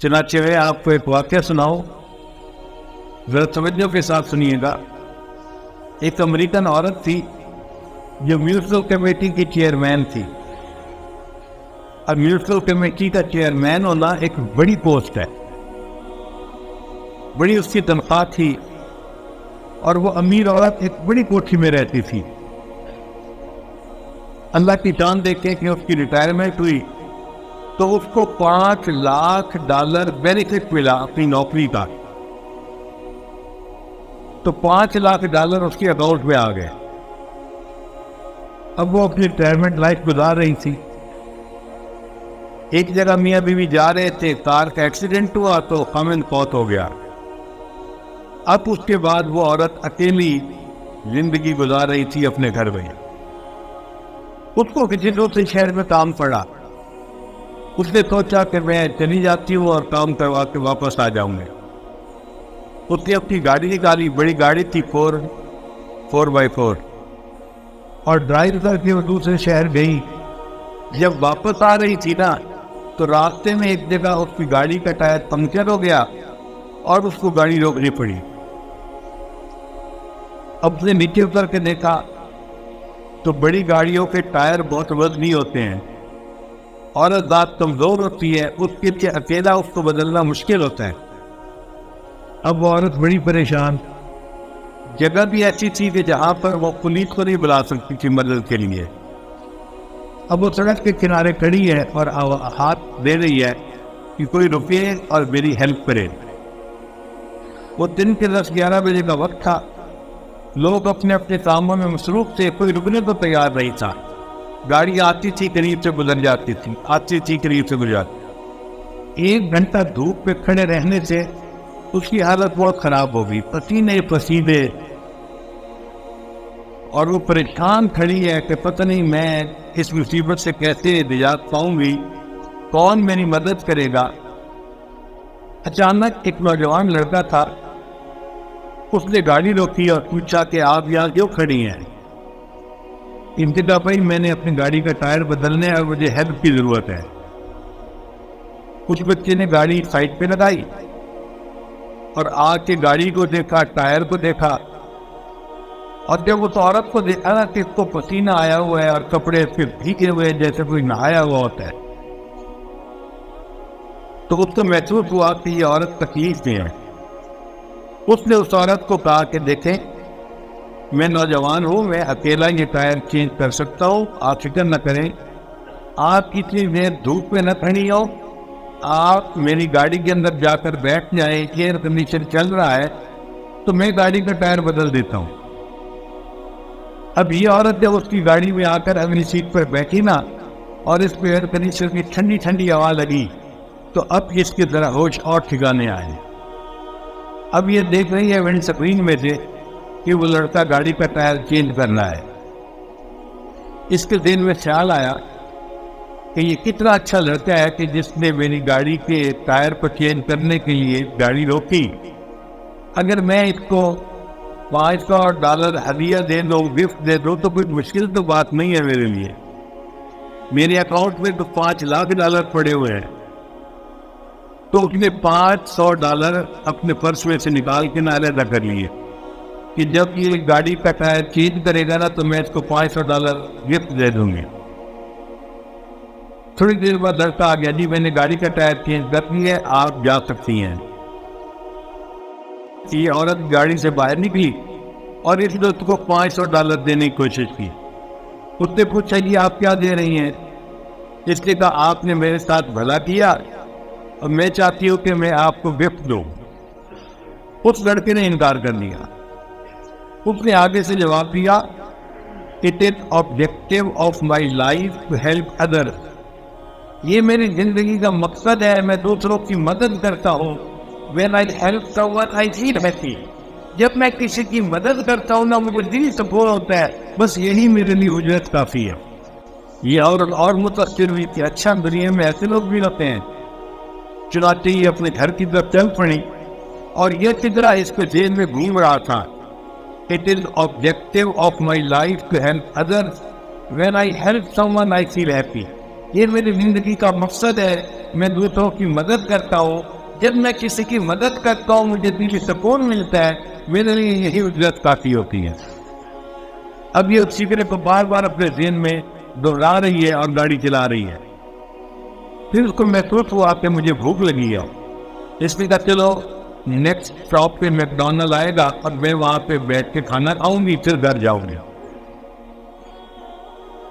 چنانچہ میں آپ کو ایک واقعہ سناؤں، ذرا توجہ کے ساتھ سنیے گا۔ ایک امریکن عورت تھی جو میونسپل کمیٹی کی چیئرمین تھی، اور میونسپل کمیٹی کا چیئرمین ہونا ایک بڑی پوسٹ ہے، بڑی اس کی تنخواہ تھی، اور وہ امیر عورت ایک بڑی کوٹھی میں رہتی تھی۔ اللہ کی جان دیکھیں کہ اس کی ریٹائرمنٹ ہوئی تو اس کو $5 لاکھ بینیفٹ ملا اپنی نوکری کا، تو $5 لاکھ اس کے اکاؤنٹ میں آ گئے۔ اب وہ اپنی ریٹائرمنٹ لائف گزار رہی تھی۔ ایک جگہ میاں بیوی جا رہے تھے، کار کا ایکسیڈنٹ ہوا تو خامند فوت ہو گیا۔ اب اس کے بعد وہ عورت اکیلی زندگی گزار رہی تھی اپنے گھر میں۔ اس کو کسی دوسرے شہر میں کام پڑا، اس نے سوچا کہ میں چلی جاتی ہوں اور کام کروا کے واپس آ جاؤں گا۔ اس نے اپنی گاڑی نکالی، بڑی گاڑی تھی 4x4، اور ڈرائیو کر کے وہ دوسرے شہر گئی۔ جب واپس آ رہی تھی نا تو راستے میں ایک جگہ اس کی گاڑی کا ٹائر پنکچر ہو گیا اور اس کو گاڑی روکنی پڑی۔ اب اس نے نیچے اتر کے دیکھا تو بڑی گاڑیوں کے ٹائر بہت وزنی ہوتے ہیں، عورت ذات کمزور ہوتی ہے، اس کے لیے اکیلا اس کو بدلنا مشکل ہوتا ہے۔ اب وہ عورت بڑی پریشان، جگہ بھی ایسی تھی کہ جہاں پر وہ پولیس کو نہیں بلا سکتی تھی مدد کے لیے۔ اب وہ سڑک کے کنارے کھڑی ہے اور ہاتھ دے رہی ہے کہ کوئی رکے اور میری ہیلپ کرے۔ وہ دن کے 10-11 بجے کا وقت تھا، لوگ اپنے اپنے کاموں میں مصروف تھے، کوئی رکنے کو تیار نہیں تھا۔ گاڑی آتی تھی قریب سے گزر جاتی تھی، آتی تھی قریب سے گزر جاتی۔ 1 گھنٹہ دھوپ پہ کھڑے رہنے سے اس کی حالت بہت خراب ہو گئی، پسینے پسینے، اور وہ پریشان کھڑی ہے کہ پتہ نہیں میں اس مصیبت سے کیسے نجات پاؤں گی، کون میری مدد کرے گا۔ اچانک ایک نوجوان لڑکا تھا، اس نے گاڑی روکی اور پوچھا کہ آپ یہاں کیوں کھڑی ہیں؟ انتہا بھائی میں نے اپنی گاڑی کا ٹائر بدلنے اور مجھے ہیلپ کی ضرورت ہے۔ کچھ بچے نے گاڑی سائڈ پہ لگائی اور آ کے گاڑی کو دیکھا، ٹائر کو دیکھا، اور جب اس عورت کو دیکھا نا کہ اس کو پسینہ آیا ہوا ہے اور کپڑے اس کے بھیگے ہوئے جیسے کوئی نہایا ہوا ہوتا ہے، تو اس کو محسوس ہوا کہ یہ عورت تکلیف میں ہے۔ اس نے اس عورت کو کہا کہ دیکھیں میں نوجوان ہوں، میں اکیلا یہ ٹائر چینج کر سکتا ہوں، آپ فکر نہ کریں، آپ اتنی دیر دھوپ میں نہ کھڑی ہو، آپ میری گاڑی کے اندر جا کر بیٹھ جائیں، ایئر کنڈیشن چل رہا ہے تو میں گاڑی کا ٹائر بدل دیتا ہوں۔ اب یہ عورت جب اس کی گاڑی میں آ کر اگلی سیٹ پر بیٹھی نا اور اس پہ ایئر کنڈیشن کی ٹھنڈی ٹھنڈی ہوا لگی تو اب اس کی طرح ہوش اور ٹھکانے آئے۔ اب یہ دیکھ رہی ہے ونڈ سکرین میں سے کہ وہ لڑکا گاڑی کا ٹائر چینج کرنا ہے۔ اس کے دل میں خیال آیا کہ یہ کتنا اچھا لڑکا ہے کہ جس نے میری گاڑی کے ٹائر کو چینج کرنے کے لیے گاڑی روکی۔ اگر میں اس کو $500 ہدیہ دے دوں، گفٹ دے دوں، تو کوئی مشکل تو بات نہیں ہے میرے لیے۔ میرے اکاؤنٹ میں تو $5 لاکھ پڑے ہوئے ہیں۔ تو اس نے $500 اپنے پرس میں سے نکال کے علیحدہ کر لیے کہ جب یہ گاڑی کا ٹائر چینج کرے گا نا تو میں اس کو $500 گفٹ دے دوں گی۔ تھوڑی دیر بعد لڑکا آ گیا، جی میں نے گاڑی کا ٹائر چینج کر لیا ہے، آپ جا سکتی ہیں۔ یہ عورت گاڑی سے باہر نکلی اور اس نے اس کو $500 دینے کی کوشش کی۔ اس نے پوچھا جی آپ کیا دے رہی ہیں؟ اس نے کہا آپ نے میرے ساتھ بھلا کیا اور میں چاہتی ہوں کہ میں آپ کو گفٹ دوں۔ اس لڑکے نے انکار کر دیا۔ اس نے آگے سے جواب دیا It is objective of my life to help others. یہ میری زندگی کا مقصد ہے، میں دوسروں کی مدد کرتا ہوں۔ When I help someone I feel happy. جب میں کسی کی مدد کرتا ہوں نا مجھے دل سکون ہوتا ہے، بس یہی میرے لیے اجرت کافی ہے۔ یہ اور متاثر ہوئی کہ اچھا دنیا میں ایسے لوگ بھی ہوتے ہیں۔ چنانچہ یہ اپنے گھر کی طرف چل پڑی اور یہ فکرہ اس کے ذہن میں گھوم رہا تھا It is objective of my life to help others. When I help someone I feel happy. یہ میری زندگی کا مقصد ہے، میں دوسروں کی مدد کرتا ہوں، جب میں کسی کی مدد کرتا ہوں مجھے دلی سکون ملتا ہے، میرے لیے یہی اجرت کافی ہوتی ہے۔ اب یہ اس فکر کو بار بار اپنے ذہن میں دہرا رہی ہے اور گاڑی چلا رہی ہے۔ پھر اس کو محسوس ہوا کہ مجھے بھوک لگی ہے، اس لیے کہا چلو نیکسٹ اسٹاپ پہ میک ڈونلڈ آئے گا اور میں وہاں پہ بیٹھ کے کھانا کھاؤں گی، پھر گھر جاؤں گی۔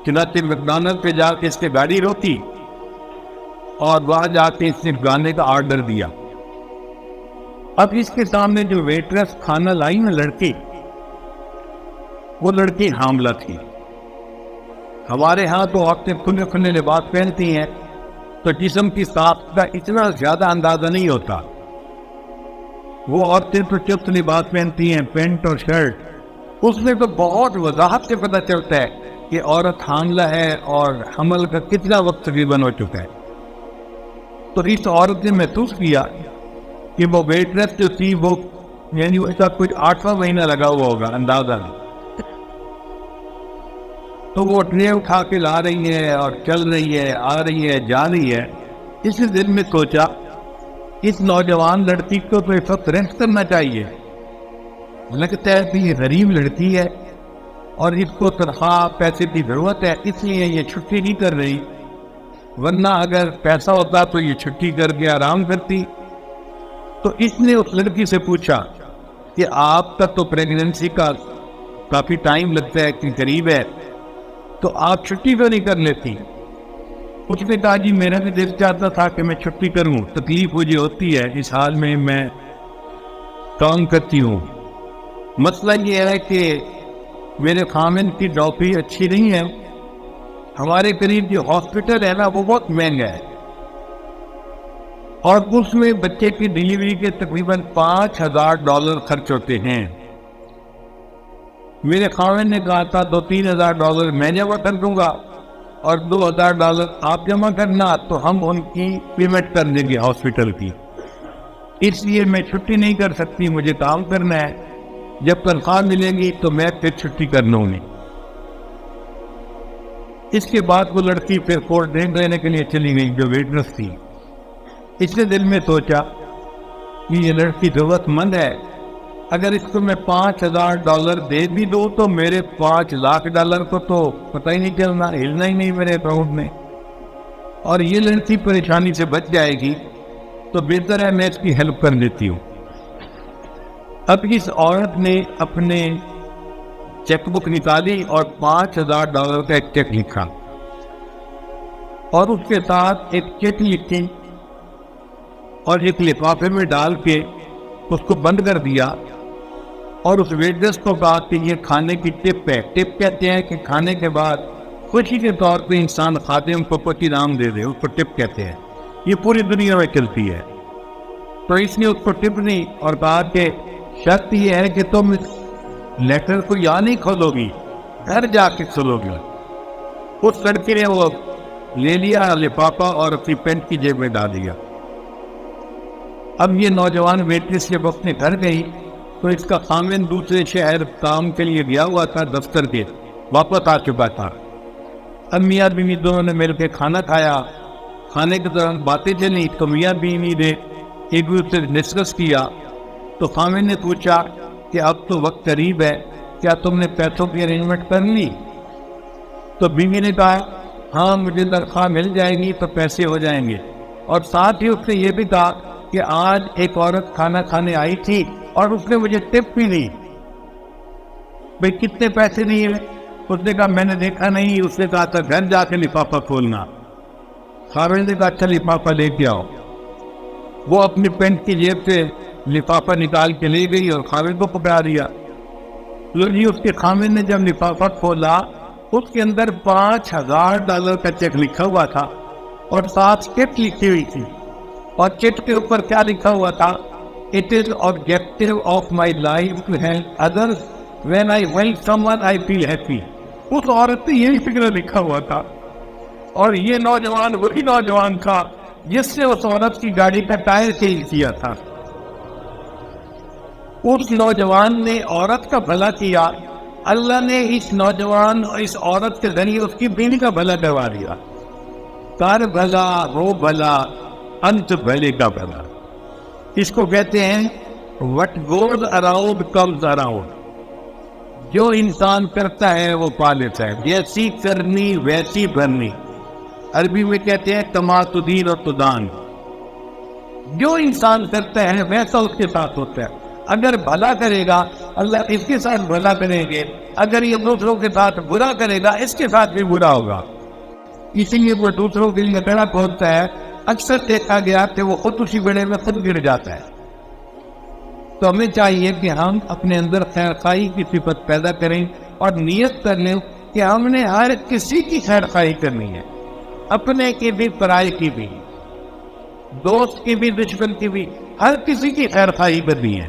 چنانچہ میک ڈونلڈ پہ جا کے اس کے گاڑی روکی اور وہاں جا کے اس نے گانے کا آرڈر دیا۔ اب اس کے سامنے جو ویٹرس کھانا لائی نا لڑکی، وہ لڑکی حاملہ تھی۔ ہمارے ہاں تو عورتیں کھلے کھلے لباس پہنتی ہیں تو جسم کی ساخت کا اتنا زیادہ اندازہ نہیں ہوتا، وہ عورتیں تو چست لباس پہنتی ہیں، پینٹ اور شرٹ، اس میں تو بہت وضاحت سے پتہ چلتا ہے کہ عورت حاملہ ہے اور حمل کا کتنا وقت تقریباً ہو چکا ہے۔ تو اس عورت نے محسوس کیا کہ وہ ویٹرس جو تھی وہ یعنی اس کا کچھ 8واں مہینہ لگا ہوا ہوگا اندازہ نہیں۔ تو وہ ٹرے اٹھا کے لا رہی ہے اور چل رہی ہے، آ رہی ہے، جا رہی ہے۔ اس دل میں سوچا اس نوجوان لڑکی کو تو اس وقت ریسٹ کرنا چاہیے، لگتا ہے کہ یہ غریب لڑکی ہے اور اس کو تنخواہ پیسے کی ضرورت ہے، اس لیے یہ چھٹی نہیں کر رہی، ورنہ اگر پیسہ ہوتا تو یہ چھٹی کر کے آرام کرتی۔ تو اس نے اس لڑکی سے پوچھا کہ آپ کا تو پریگننسی کا کافی ٹائم لگتا ہے کہ قریب ہے، تو آپ چھٹی کیوں نہیں کر لیتی؟ اس نے کہا جی میرا بھی دل چاہتا تھا کہ میں چھٹی کروں، تکلیف مجھے ہوتی ہے، اس حال میں کام کرتی ہوں۔ مسئلہ یہ ہے کہ میرے خامن کی ڈاکٹری اچھی نہیں ہے، ہمارے قریب جو ہاسپٹل ہے نا وہ بہت مہنگا ہے، اور اس میں بچے کی ڈیلیوری کے تقریباً $5000 خرچ ہوتے ہیں۔ میرے خاوند نے کہا تھا $2-3 ہزار میں جمع کر دوں گا اور $2000 آپ جمع کرنا، تو ہم ان کی پیمنٹ کر دیں گے ہاسپٹل کی، اس لیے میں چھٹی نہیں کر سکتی، مجھے کام کرنا ہے، جب تنخواہ ملے گی تو میں پھر چھٹی کر لوں گی۔ اس کے بعد وہ لڑکی پھر کورٹ ڈرنک لینے کے لیے چلی گئی جو ویٹرس تھی۔ اس نے دل میں سوچا کہ یہ لڑکی ضرورت مند ہے، اگر اس کو میں $5000 دے بھی دوں تو میرے $5,00,000 کو تو پتہ ہی نہیں چلنا، ہلنا ہی نہیں میرے اکاؤنٹ میں، اور یہ لڑکی پریشانی سے بچ جائے گی، تو بہتر ہے میں اس کی ہیلپ کر دیتی ہوں۔ اب اس عورت نے اپنے چیک بک نکالی اور $5000 کا ایک چیک لکھا، اور اس کے ساتھ ایک چیک لکھی اور ایک لفافے میں ڈال کے اس کو بند کر دیا، اور اس ویٹرس کو کہا کہ یہ کھانے کی ٹپ ہے۔ ٹپ کہتے ہیں کہ کھانے کے بعد خوشی کے طور پہ انسان خادم کو کچھ انعام دے دے، اس کو ٹپ کہتے ہیں، یہ پوری دنیا میں چلتی ہے۔ تو اس نے اس کو ٹپ دی اور کہا کہ شرط یہ ہے کہ تم لیٹر کو یا نہیں کھولو گی، گھر جا کے کھولو گی۔ اس لڑکی نے وہ لے لیا لفافہ اور اپنی پینٹ کی جیب میں ڈال دیا۔ اب یہ نوجوان ویٹرس جب اپنے گھر گئی تو اس کا خامن دوسرے شہر کام کے لیے گیا ہوا تھا، دفتر کے واپس آ چکا تھا۔ اب میاں بیوی دونوں نے مل کے کھانا کھایا، کھانے کے دوران باتیں چلی تو میاں بیوی نے ایک دوسرے سے ڈسکس کیا، تو خامن نے پوچھا کہ اب تو وقت قریب ہے، کیا تم نے پیسوں کی ارینجمنٹ کر لی؟ تو بیوی نے کہا ہاں مجھے تنخواہ مل جائے گی تو پیسے ہو جائیں گے، اور ساتھ ہی اس نے یہ بھی کہا کہ آج ایک عورت کھانا کھانے آئی تھی اور اس نے مجھے ٹپ بھی دی۔ بھئی کتنے پیسے دیے؟ اس نے کہا میں نے دیکھا نہیں، اس نے کہا تھا گھر جا کے لفافہ کھولنا۔ خاوند نے کہا اچھا لفافہ لے کے آؤ۔ وہ اپنی پینٹ کی جیب سے لفافہ نکال کے لے گئی اور خاوند کو پکڑا دیا۔ جی اس کے خاوند نے جب لفافہ کھولا اس کے اندر $5000 کا چیک لکھا ہوا تھا اور ساتھ چٹ لکھی ہوئی تھی، اور چٹ کے اوپر کیا لکھا ہوا تھا؟ It is objective of my life to help others. When I help someone, I feel happy. اس عورت نے یہی فکر لکھا ہوا تھا، اور یہ نوجوان وہی نوجوان تھا جس نے اس عورت کی گاڑی کا ٹائر چینج کیا تھا۔ اس نوجوان نے عورت کا بھلا کیا، اللہ نے اس نوجوان اور اس عورت کے ذریعے اس کی بیوی کا بھلا کروا دیا۔ کر بھلا ہو بھلا انت بھلے کا بھلا. اس کو کہتے ہیں what goes around comes around. جو انسان کرتا ہے وہ پا لیتا ہے. جیسی کرنی ویسی بھرنی. عربی میں کہتے ہیں کما تدین و تدان. جو انسان کرتا ہے ویسا اس کے ساتھ ہوتا ہے. اگر بھلا کرے گا اللہ اس کے ساتھ بھلا کریں گے, اگر یہ دوسروں کے ساتھ برا کرے گا اس کے ساتھ بھی برا ہوگا. اسی لیے وہ دوسروں کے لیے بیڑا کھودتا ہے. اکثر دیکھا گیا کہ وہ خود اسی بیڑے میں خود گر جاتا ہے. تو ہمیں چاہیے کہ ہم اپنے اندر خیر خواہی کی صفت پیدا کریں اور نیت کر لیں کہ ہم نے ہر کسی کی خیر خواہی کرنی ہے, اپنے کی بھی پرائے کی بھی, دوست کی بھی دشمن کی بھی, ہر کسی کی خیر خواہی کرنی ہے.